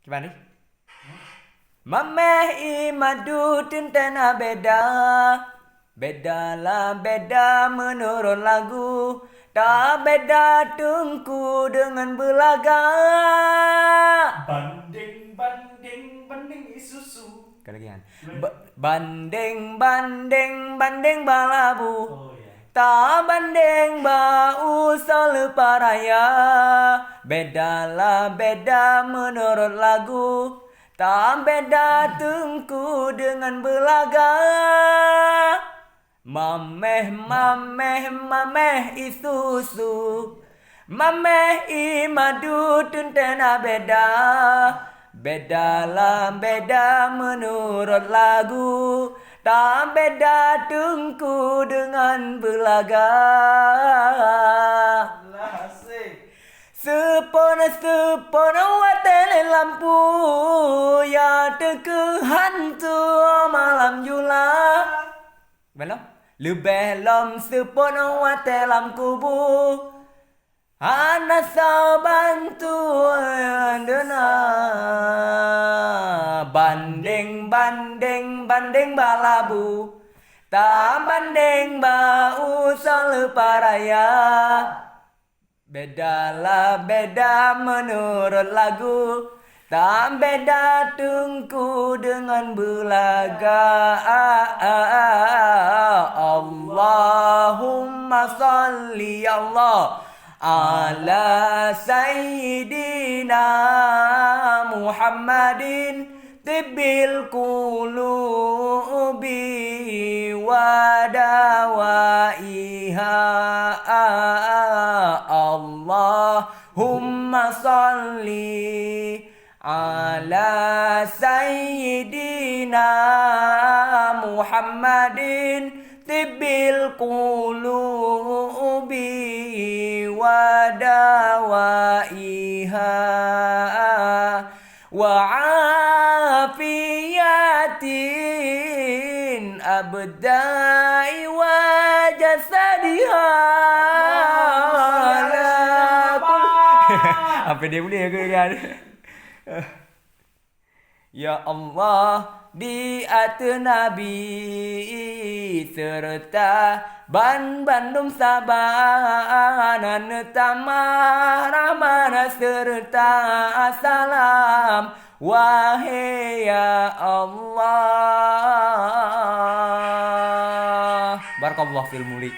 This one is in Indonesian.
Gimana nih? Mameh imadu tentena beda. Bedalah beda menurut lagu. Tak beda tungku dengan belaga. Banding, banding, banding Isuzu. Kelebihan. Banding, banding, banding balabu. Oh ya. Tak banding bau selupa raya. Bedalah beda menurut lagu. Tak beda tungku dengan belaga. Mameh, mameh, mameh Isuzu. Mameh imadu tentena beda. Bedalah beda menurut lagu. Tak beda tungku dengan belaga. Lah asik. Sepona watele lampu. Ya teke hantu malam jula. Belum? Lebelom sepona watele lampu. Anak bantu dena banding banding banding balabu tak banding bau selupa raya. Bedalah beda menurut lagu. Tak beda tungku dengan belaga. Allahumma salli Allah ala sayyidina Muhammadin tibbil qulubi wa dawaiha. Allahumma salli ala sayyidina Muhammadin tibbil qulubi wa dawaiha wa afiyatin abdai wa jasadiha. Apa dia boleh ke kan? Ya Allah, di atas Nabi serta Bandung Sabanan Tamah Rahmana serta salam. Wahai ya Allah. Barakallahu fil mulik.